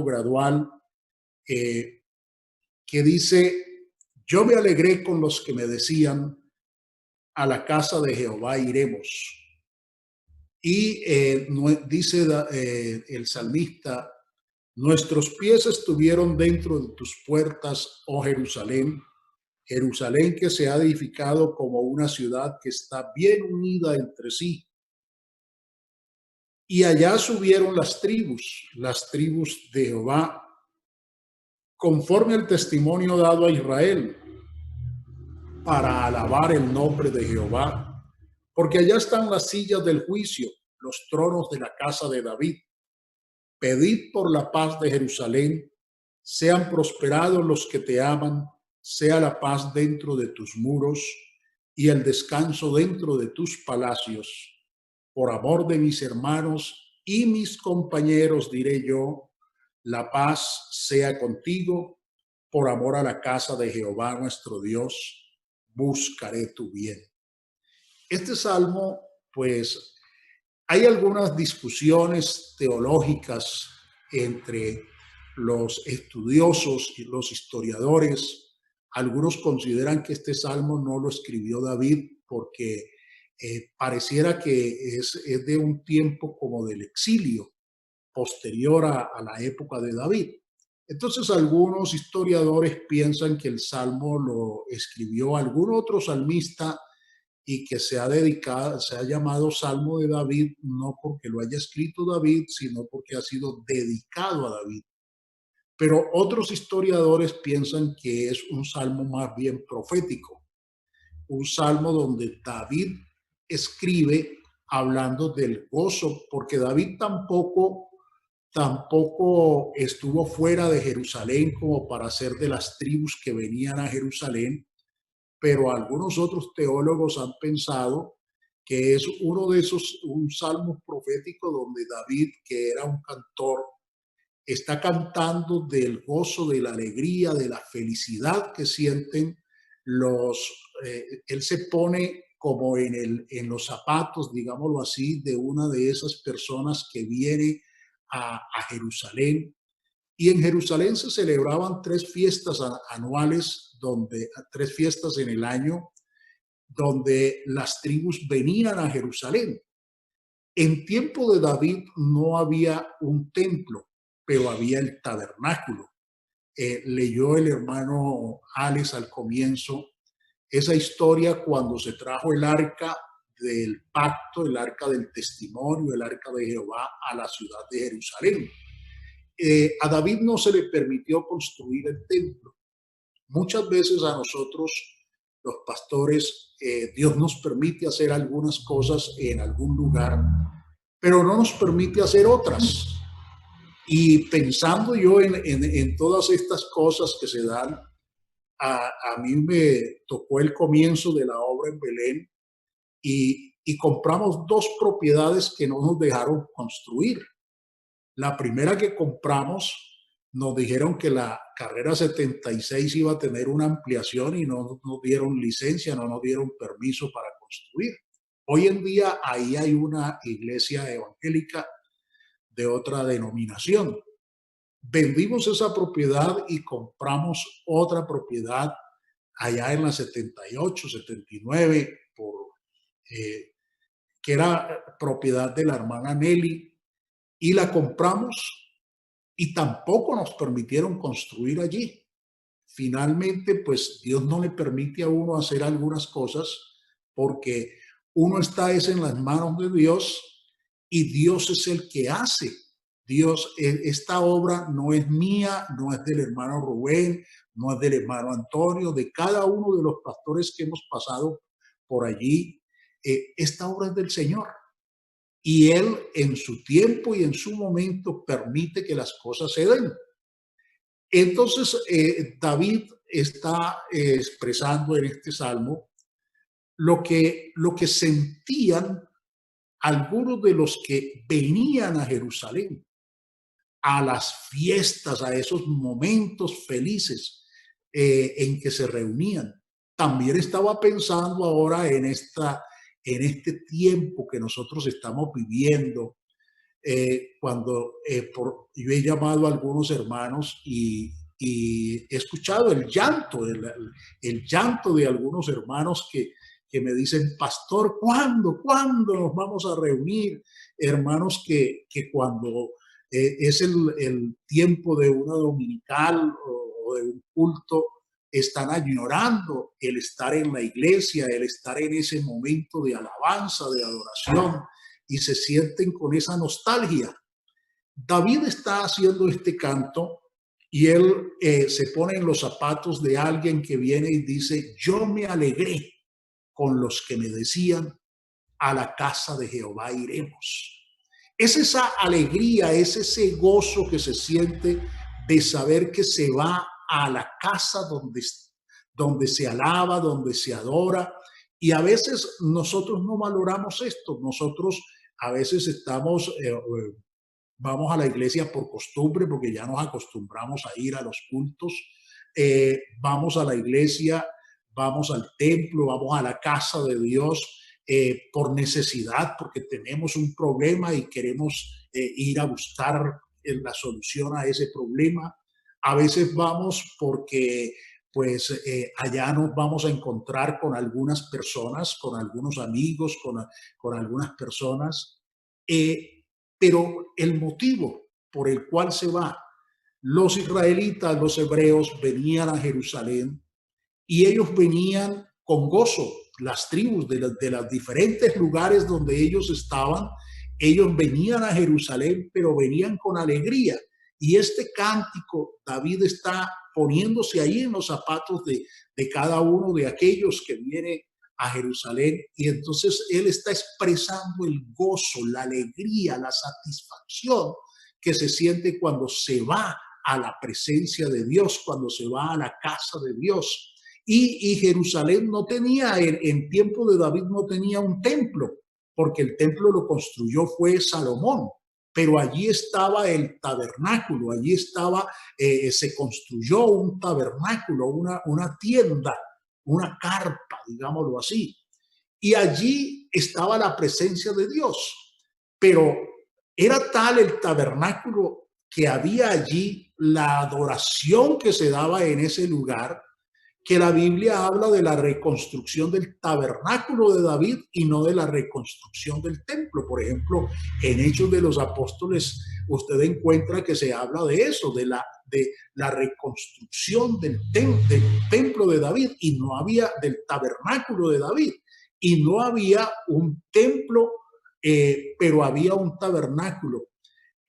gradual eh, que dice: yo me alegré con los que me decían, a la casa de Jehová iremos. Y dice el salmista: nuestros pies estuvieron dentro de tus puertas, oh Jerusalén, Jerusalén que se ha edificado como una ciudad que está bien unida entre sí. Y allá subieron las tribus de Jehová, conforme al testimonio dado a Israel, para alabar el nombre de Jehová, porque allá están las sillas del juicio, los tronos de la casa de David. Pedid por la paz de Jerusalén, sean prosperados los que te aman, sea la paz dentro de tus muros y el descanso dentro de tus palacios. Por amor de mis hermanos y mis compañeros diré yo, la paz sea contigo. Por amor a la casa de Jehová nuestro Dios, buscaré tu bien. Este salmo, pues, hay algunas discusiones teológicas entre los estudiosos y los historiadores. Algunos consideran que este salmo no lo escribió David porque pareciera que es de un tiempo como del exilio, posterior a la época de David. Entonces algunos historiadores piensan que el salmo lo escribió algún otro salmista y que se ha llamado Salmo de David, no porque lo haya escrito David, sino porque ha sido dedicado a David. Pero otros historiadores piensan que es un salmo más bien profético, un salmo donde David escribe hablando del gozo, porque David tampoco estuvo fuera de Jerusalén como para ser de las tribus que venían a Jerusalén, pero algunos otros teólogos han pensado que es un salmo profético donde David, que era un cantor, está cantando del gozo, de la alegría, de la felicidad que sienten él se pone como en los zapatos, digámoslo así, de una de esas personas que viene a Jerusalén. Y en Jerusalén se celebraban tres fiestas anuales, tres fiestas en el año, donde las tribus venían a Jerusalén. En tiempo de David no había un templo, pero había el tabernáculo. Leyó el hermano Alex al comienzo esa historia cuando se trajo el arca del pacto, el arca del testimonio, el arca de Jehová a la ciudad de Jerusalén. A David no se le permitió construir el templo. Muchas veces a nosotros, los pastores, Dios nos permite hacer algunas cosas en algún lugar, pero no nos permite hacer otras. Y pensando yo en todas estas cosas que se dan, a mí me tocó el comienzo de la obra en Belén y compramos dos propiedades que no nos dejaron construir. La primera que compramos, nos dijeron que la carrera 76 iba a tener una ampliación y no nos dieron licencia, no nos dieron permiso para construir. Hoy en día ahí hay una iglesia evangélica de otra denominación. Vendimos esa propiedad y compramos otra propiedad allá en la 78, 79, que era propiedad de la hermana Nelly, y la compramos y tampoco nos permitieron construir allí. Finalmente, pues Dios no le permite a uno hacer algunas cosas porque uno está en las manos de Dios y Dios es el que hace. Dios, esta obra no es mía, no es del hermano Rubén, no es del hermano Antonio, de cada uno de los pastores que hemos pasado por allí. Esta obra es del Señor. Y Él en su tiempo y en su momento permite que las cosas se den. Entonces, David está expresando en este salmo lo que sentían algunos de los que venían a Jerusalén, a las fiestas, a esos momentos felices en que se reunían. También estaba pensando ahora en este tiempo que nosotros estamos viviendo, yo he llamado a algunos hermanos y he escuchado el llanto de algunos hermanos que me dicen, pastor, ¿cuándo nos vamos a reunir? Hermanos que cuando es el tiempo de una dominical o de un culto, están añorando el estar en la iglesia, el estar en ese momento de alabanza, de adoración, y se sienten con esa nostalgia. David está haciendo este canto y él se pone en los zapatos de alguien que viene y dice, yo me alegré con los que me decían, a la casa de Jehová iremos. Es esa alegría, es ese gozo que se siente de saber que se va a la casa donde se alaba, donde se adora. Y a veces nosotros no valoramos esto. Nosotros a veces vamos a la iglesia por costumbre, porque ya nos acostumbramos a ir a los cultos. Vamos a la iglesia, vamos al templo, vamos a la casa de Dios por necesidad, porque tenemos un problema y queremos ir a buscar la solución a ese problema. A veces vamos porque pues allá nos vamos a encontrar con algunas personas, con algunos amigos, con algunas personas. Pero el motivo por el cual se va, los israelitas, los hebreos venían a Jerusalén y ellos venían con gozo. Las tribus de los diferentes lugares donde ellos estaban, ellos venían a Jerusalén, pero venían con alegría. Y este cántico, David está poniéndose ahí en los zapatos de cada uno de aquellos que vienen a Jerusalén, y entonces él está expresando el gozo, la alegría, la satisfacción que se siente cuando se va a la presencia de Dios, cuando se va a la casa de Dios. Y Jerusalén no tenía, en tiempo de David no tenía un templo, porque el templo lo construyó fue Salomón, pero allí estaba el tabernáculo, allí estaba, se construyó un tabernáculo, una tienda, una carpa, digámoslo así. Y allí estaba la presencia de Dios. Pero era tal el tabernáculo que había allí, la adoración que se daba en ese lugar, que la Biblia habla de la reconstrucción del tabernáculo de David y no de la reconstrucción del templo. Por ejemplo, en Hechos de los Apóstoles, usted encuentra que se habla de eso, de la reconstrucción del templo de David, y no había, del tabernáculo de David, y no había un templo, pero había un tabernáculo.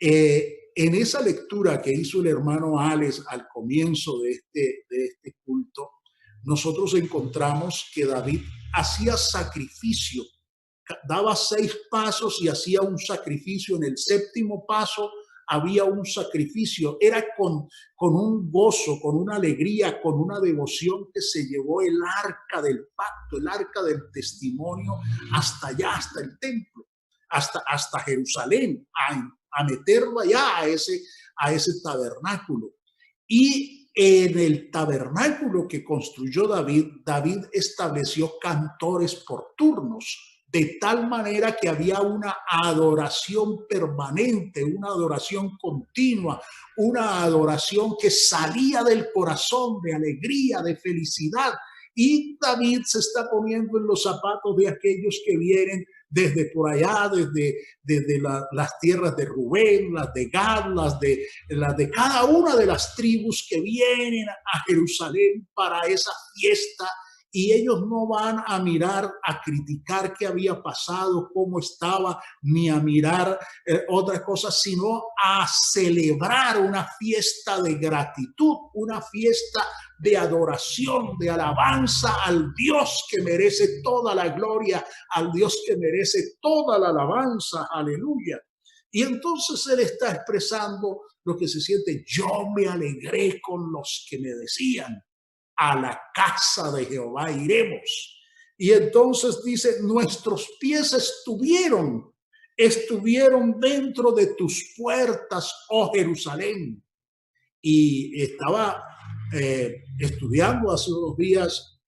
En esa lectura que hizo el hermano Alex al comienzo de este culto, nosotros encontramos que David hacía sacrificio, daba 6 pasos y hacía un sacrificio. En el 7º paso había un sacrificio. Era con un gozo, con una alegría, con una devoción, que se llevó el arca del pacto, el arca del testimonio, hasta allá, hasta el templo, hasta Jerusalén, a meterlo allá a ese tabernáculo. Y en el tabernáculo que construyó David estableció cantores por turnos, de tal manera que había una adoración permanente, una adoración continua, una adoración que salía del corazón, de alegría, de felicidad. Y David se está poniendo en los zapatos de aquellos que vienen desde por allá, desde las tierras de Rubén, las de Gad, las de cada una de las tribus que vienen a Jerusalén para esa fiesta. Y ellos no van a mirar, a criticar qué había pasado, cómo estaba, ni a mirar otras cosas, sino a celebrar una fiesta de gratitud, una fiesta de adoración, de alabanza al Dios que merece toda la gloria, al Dios que merece toda la alabanza. Aleluya. Y entonces él está expresando lo que se siente. Yo me alegré con los que me decían, a la casa de Jehová iremos. Y entonces dice, nuestros pies estuvieron dentro de tus puertas, oh Jerusalén. Y estaba estudiando hace unos días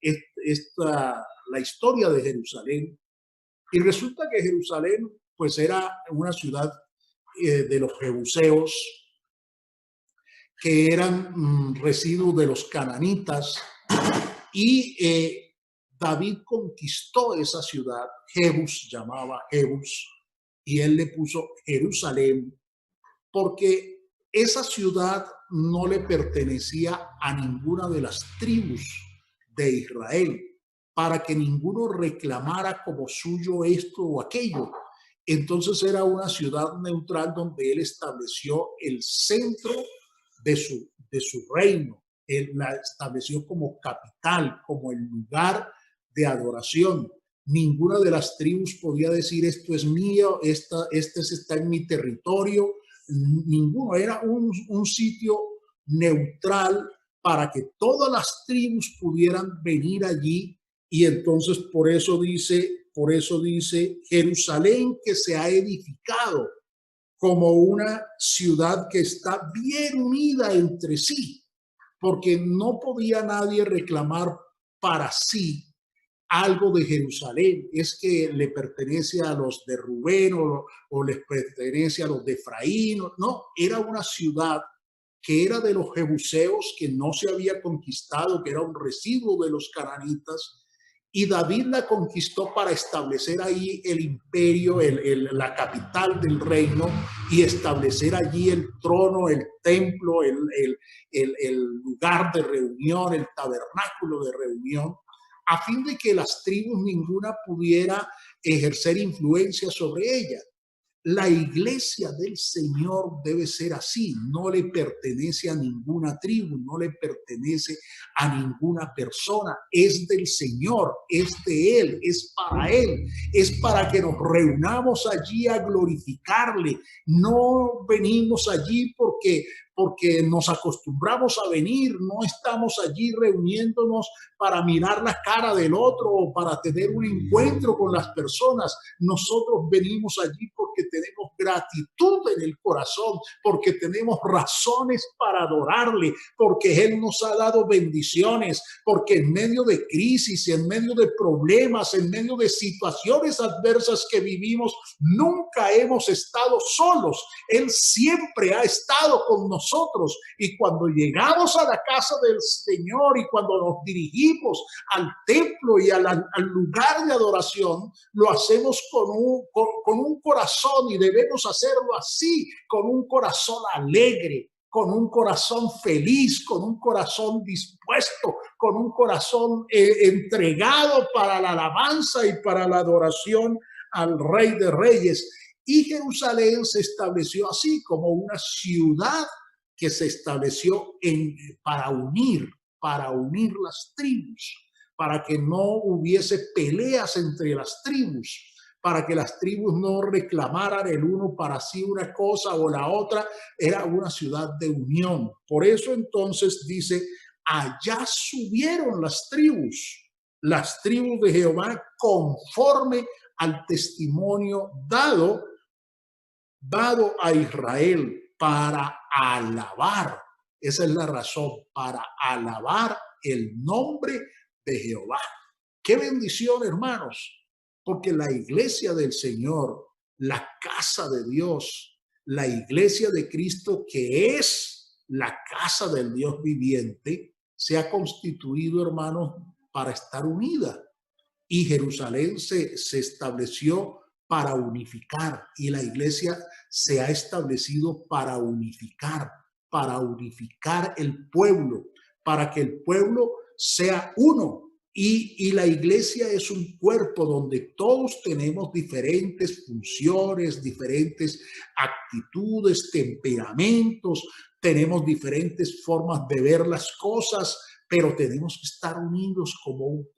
la historia de Jerusalén, y resulta que Jerusalén pues era una ciudad de los jebuseos, que eran residuos de los cananitas, y David conquistó esa ciudad. Jebus, llamaba Jebus, y él le puso Jerusalén, porque esa ciudad no le pertenecía a ninguna de las tribus de Israel, para que ninguno reclamara como suyo esto o aquello. Entonces era una ciudad neutral donde él estableció el centro de su reino. Él la estableció como capital, como el lugar de adoración. Ninguna de las tribus podía decir esto es mío, este está en mi territorio. Ninguno, era un sitio neutral para que todas las tribus pudieran venir allí. Y entonces por eso dice Jerusalén, que se ha edificado como una ciudad que está bien unida entre sí, porque no podía nadie reclamar para sí algo de Jerusalén. Es que le pertenece a los de Rubén o les pertenece a los de Efraín. No, era una ciudad que era de los jebuseos, que no se había conquistado, que era un residuo de los cananitas, y David la conquistó para establecer ahí el imperio, la capital del reino, y establecer allí el trono, el templo, el lugar de reunión, el tabernáculo de reunión, a fin de que las tribus ninguna pudiera ejercer influencia sobre ella. La iglesia del Señor debe ser así, no le pertenece a ninguna tribu, no le pertenece a ninguna persona, es del Señor, es de Él, es para que nos reunamos allí a glorificarle. No venimos allí porque nos acostumbramos a venir, no estamos allí reuniéndonos para mirar la cara del otro o para tener un encuentro con las personas. Nosotros venimos allí porque tenemos gratitud en el corazón, porque tenemos razones para adorarle, porque Él nos ha dado bendiciones, porque en medio de crisis, en medio de problemas, en medio de situaciones adversas que vivimos, nunca hemos estado solos. Él siempre ha estado con nosotros, y cuando llegamos a la casa del Señor y cuando nos dirigimos al templo y al lugar de adoración, lo hacemos con un corazón, y debemos hacerlo así, con un corazón alegre, con un corazón feliz, con un corazón dispuesto, con un corazón entregado para la alabanza y para la adoración al Rey de Reyes. Y Jerusalén se estableció así, como una ciudad que se estableció para unir las tribus, para que no hubiese peleas entre las tribus, para que las tribus no reclamaran el uno para sí una cosa o la otra. Era una ciudad de unión. Por eso entonces dice, allá subieron las tribus de Jehová, conforme al testimonio dado a Israel, para alabar. Esa es la razón, para alabar el nombre de Jehová. Qué bendición, hermanos, porque la iglesia del Señor, la casa de Dios, la iglesia de Cristo, que es la casa del Dios viviente, se ha constituido, hermanos, para estar unida. Y Jerusalén se estableció para unificar, y la iglesia se ha establecido para unificar el pueblo, para que el pueblo sea uno. Y la iglesia es un cuerpo donde todos tenemos diferentes funciones, diferentes actitudes, temperamentos, tenemos diferentes formas de ver las cosas, pero tenemos que estar unidos como un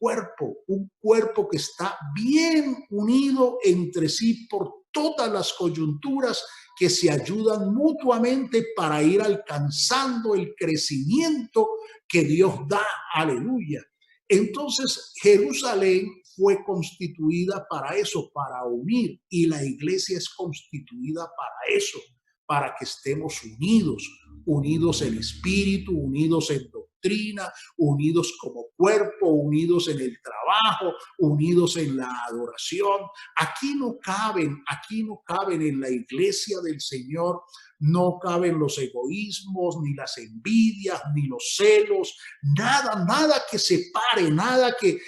cuerpo que está bien unido entre sí por todas las coyunturas, que se ayudan mutuamente para ir alcanzando el crecimiento que Dios da. Aleluya. Entonces, Jerusalén fue constituida para eso, para unir, y la iglesia es constituida para eso, para que estemos unidos en espíritu, unidos en doctrina, unidos como cuerpo, unidos en el trabajo, trabajo, unidos en la adoración. Aquí no caben en la iglesia del Señor, no caben los egoísmos, ni las envidias, ni los celos, nada que separe, nada que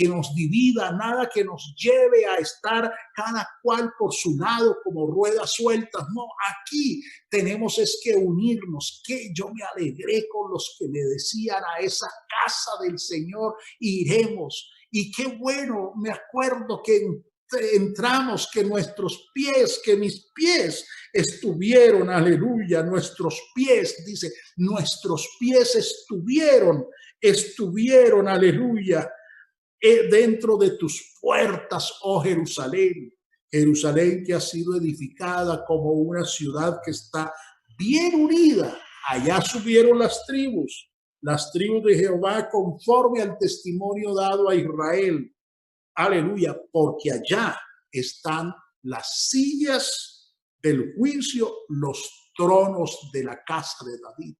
nos divida, nada que nos lleve a estar cada cual por su lado como ruedas sueltas. No, aquí tenemos es que unirnos. Que yo me alegré con los que me decían: a esa casa del Señor iremos. Y qué bueno, me acuerdo que entramos, que nuestros pies, que mis pies estuvieron, aleluya, nuestros pies, dice, nuestros pies estuvieron, aleluya, dentro de tus puertas, oh Jerusalén. Jerusalén, que ha sido edificada como una ciudad que está bien unida. Allá subieron las tribus de Jehová, conforme al testimonio dado a Israel. Aleluya, porque allá están las sillas del juicio, los tronos de la casa de David.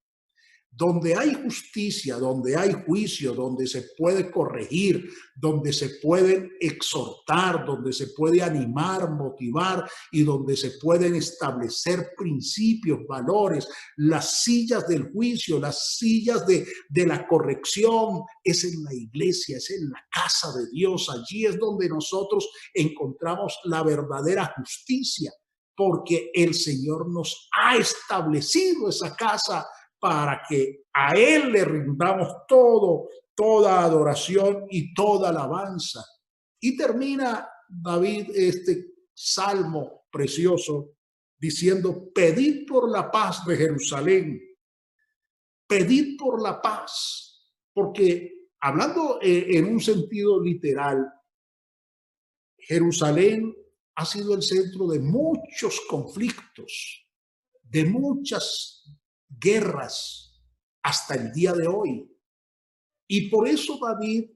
Donde hay justicia, donde hay juicio, donde se puede corregir, donde se pueden exhortar, donde se puede animar, motivar y donde se pueden establecer principios, valores, las sillas del juicio, las sillas de la corrección, es en la iglesia, es en la casa de Dios. Allí es donde nosotros encontramos la verdadera justicia, porque el Señor nos ha establecido esa casa para que a Él le rindamos toda adoración y toda alabanza. Y termina David este salmo precioso diciendo: pedid por la paz de Jerusalén, pedid por la paz, porque hablando en un sentido literal, Jerusalén ha sido el centro de muchos conflictos, de muchas guerras hasta el día de hoy. Y por eso David,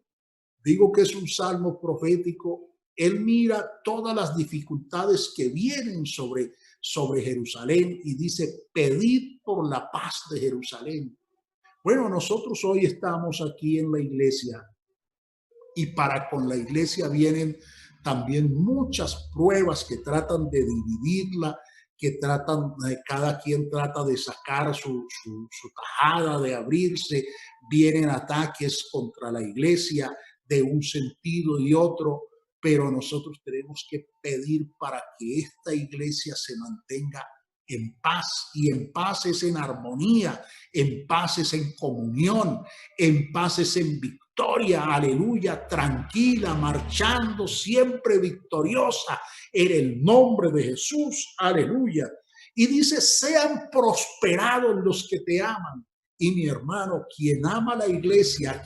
digo que es un salmo profético, él mira todas las dificultades que vienen sobre Jerusalén y dice: pedid por la paz de Jerusalén. Bueno, nosotros hoy estamos aquí en la iglesia y para con la iglesia vienen también muchas pruebas que tratan de dividirla, que cada quien trata de sacar su tajada, de abrirse. Vienen ataques contra la iglesia de un sentido y otro, pero nosotros tenemos que pedir para que esta iglesia se mantenga en paz, y en paz es en armonía, en paz es en comunión, en paz es en victoria, aleluya, tranquila, marchando siempre victoriosa en el nombre de Jesús, aleluya. Y dice: sean prosperados los que te aman. Y mi hermano, quien ama la iglesia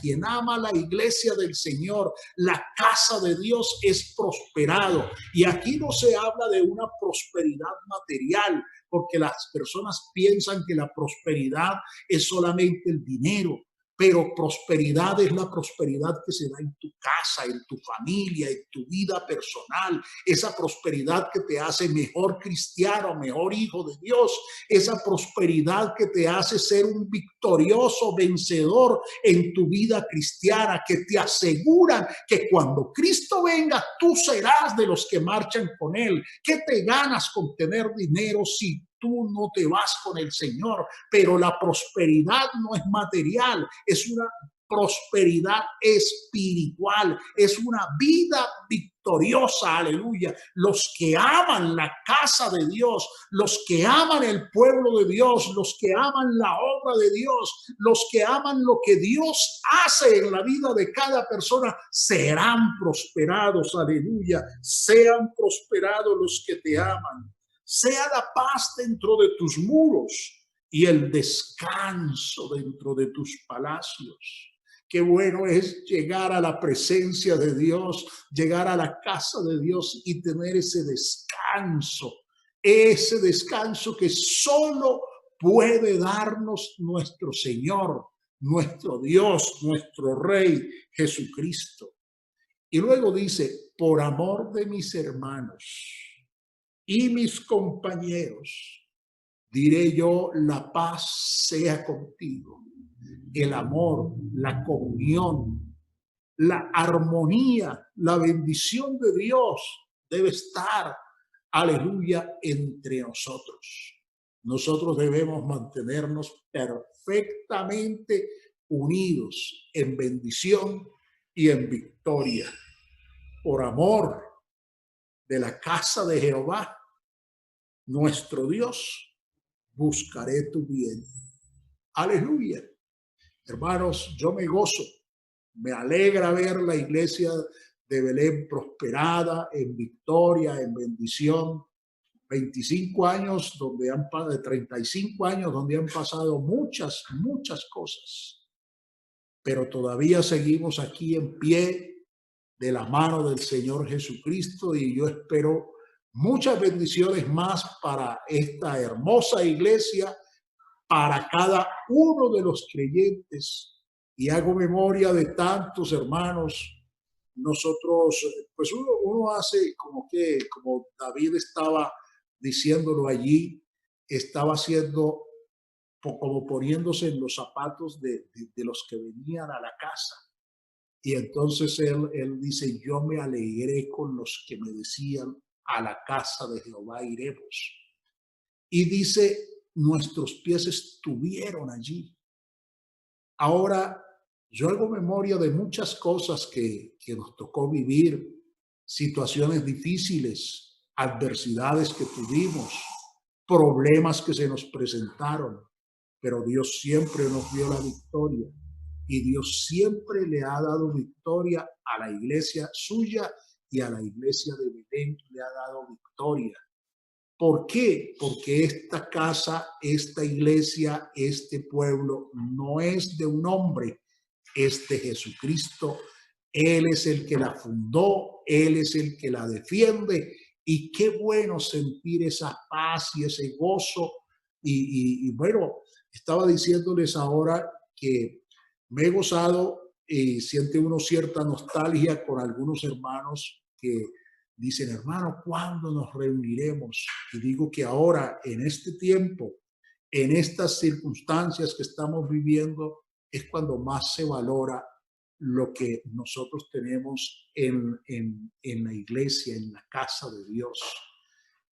del Señor, la casa de Dios, es prosperado. Y aquí no se habla de una prosperidad material, porque las personas piensan que la prosperidad es solamente el dinero. Pero prosperidad es la prosperidad que se da en tu casa, en tu familia, en tu vida personal. Esa prosperidad que te hace mejor cristiano, mejor hijo de Dios. Esa prosperidad que te hace ser un victorioso vencedor en tu vida cristiana, que te aseguran que cuando Cristo venga, tú serás de los que marchan con Él. ¿Qué te ganas con tener dinero si tú no te vas con el Señor? Pero la prosperidad no es material, es una prosperidad espiritual, es una vida victoriosa, aleluya. Los que aman la casa de Dios, los que aman el pueblo de Dios, los que aman la obra de Dios, los que aman lo que Dios hace en la vida de cada persona, serán prosperados, aleluya. Sean prosperados los que te aman. Sea la paz dentro de tus muros y el descanso dentro de tus palacios. Qué bueno es llegar a la presencia de Dios, llegar a la casa de Dios y tener ese descanso que solo puede darnos nuestro Señor, nuestro Dios, nuestro Rey Jesucristo. Y luego dice: por amor de mis hermanos y mis compañeros, diré yo, la paz sea contigo. El amor, la comunión, la armonía, la bendición de Dios debe estar, aleluya, entre nosotros. Nosotros debemos mantenernos perfectamente unidos en bendición y en victoria. Por amor de la casa de Jehová, nuestro Dios, buscaré tu bien. Aleluya. Hermanos, yo me gozo, me alegra ver la iglesia de Belén prosperada, en victoria, en bendición. 25 años donde han pasado, 35 años donde han pasado muchas cosas, pero todavía seguimos aquí en pie de la mano del Señor Jesucristo, y yo espero muchas bendiciones más para esta hermosa iglesia, para cada uno de los creyentes. Y hago memoria de tantos hermanos. Nosotros, pues uno hace como David estaba diciéndolo allí, estaba haciendo como poniéndose en los zapatos de los que venían a la casa. Y entonces él dice, yo me alegré con los que me decían, a la casa de Jehová iremos. Y dice, nuestros pies estuvieron allí. Ahora, yo hago memoria de muchas cosas que nos tocó vivir, situaciones difíciles, adversidades que tuvimos, problemas que se nos presentaron, pero Dios siempre nos dio la victoria, y Dios siempre le ha dado victoria a la iglesia suya, y a la iglesia de Belén le ha dado victoria. ¿Por qué? Porque esta casa, esta iglesia, este pueblo no es de un hombre, es de Jesucristo. Él es el que la fundó, Él es el que la defiende, y qué bueno sentir esa paz y ese gozo. Y bueno, estaba diciéndoles ahora que me he gozado, y siente uno cierta nostalgia con algunos hermanos que dicen, hermano, ¿cuándo nos reuniremos? Y digo que ahora, en este tiempo, en estas circunstancias que estamos viviendo, es cuando más se valora lo que nosotros tenemos en la iglesia, en la casa de Dios.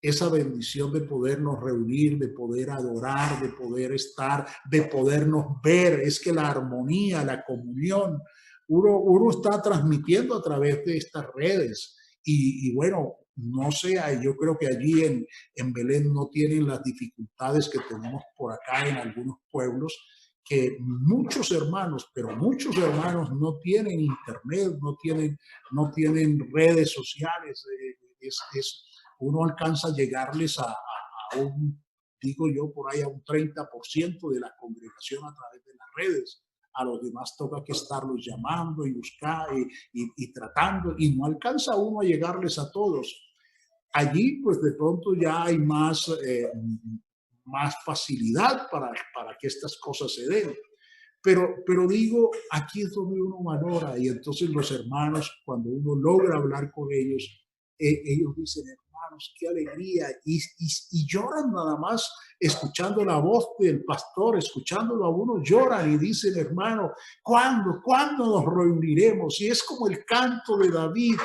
Esa bendición de podernos reunir, de poder adorar, de poder estar, de podernos ver. Es que la armonía, la comunión, uno está transmitiendo a través de estas redes. Y bueno, no sé, yo creo que allí en Belén no tienen las dificultades que tenemos por acá en algunos pueblos, que muchos hermanos, pero muchos hermanos no tienen internet, no tienen redes sociales. Uno alcanza a llegarles a un, digo yo, por ahí a un 30% de la congregación a través de las redes. A los demás toca que estarlos llamando y buscar y tratando, y no alcanza uno a llegarles a todos. Allí, pues de pronto ya hay más facilidad para que estas cosas se den. Pero digo, aquí es donde uno valora, y entonces los hermanos, cuando uno logra hablar con ellos, ellos dicen, hermanos, qué alegría, y lloran nada más escuchando la voz del pastor, escuchándolo a uno, lloran y dicen, hermano, ¿cuándo nos reuniremos? Y es como el canto de David.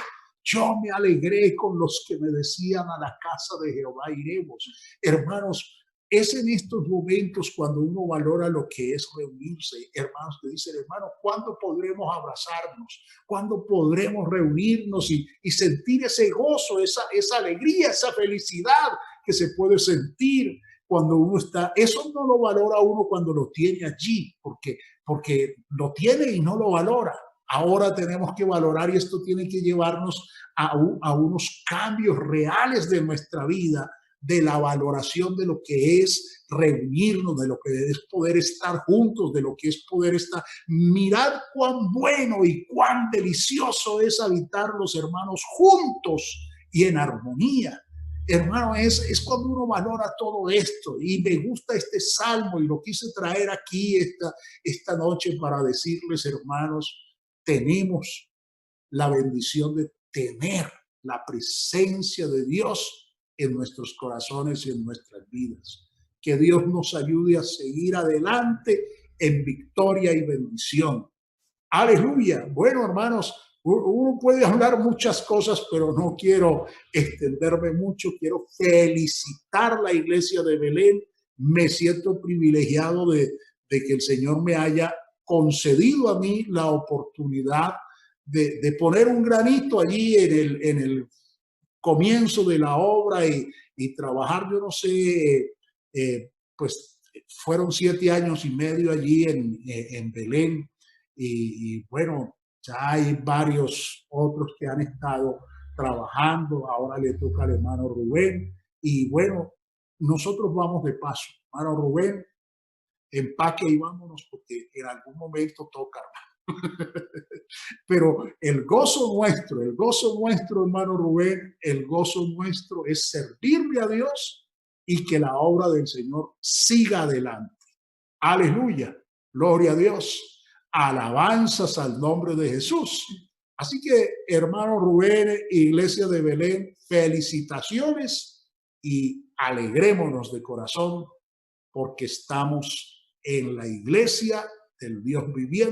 Yo me alegré con los que me decían, a la casa de Jehová iremos. Hermanos, es en estos momentos cuando uno valora lo que es reunirse. Hermanos que dicen, hermano, ¿cuándo podremos abrazarnos? ¿Cuándo podremos reunirnos y sentir ese gozo, esa alegría, esa felicidad que se puede sentir cuando uno está? Eso no lo valora uno cuando lo tiene allí, porque lo tiene y no lo valora. Ahora tenemos que valorar, y esto tiene que llevarnos a unos cambios reales de nuestra vida, de la valoración de lo que es reunirnos, de lo que es poder estar juntos, de lo que es poder estar. Mirad cuán bueno y cuán delicioso es habitar los hermanos juntos y en armonía. Hermano, es cuando uno valora todo esto, y me gusta este salmo y lo quise traer aquí esta noche para decirles, hermanos, tenemos la bendición de tener la presencia de Dios en nuestros corazones y en nuestras vidas. Que Dios nos ayude a seguir adelante en victoria y bendición. Aleluya. Bueno, hermanos, uno puede hablar muchas cosas, pero no quiero extenderme mucho. Quiero felicitar la iglesia de Belén. Me siento privilegiado de que el Señor me haya concedido a mí la oportunidad de poner un granito allí en el comienzo de la obra y trabajar, yo no sé, pues fueron 7 años y medio allí en Belén y bueno, ya hay varios otros que han estado trabajando, ahora le toca al hermano Rubén y bueno, nosotros vamos de paso. Hermano Rubén, empaque y vámonos porque en algún momento toca. Pero el gozo nuestro, hermano Rubén, el gozo nuestro es servirle a Dios y que la obra del Señor siga adelante. Aleluya, gloria a Dios, alabanzas al nombre de Jesús. Así que, hermano Rubén, Iglesia de Belén, felicitaciones y alegrémonos de corazón porque estamos en la iglesia del Dios viviente.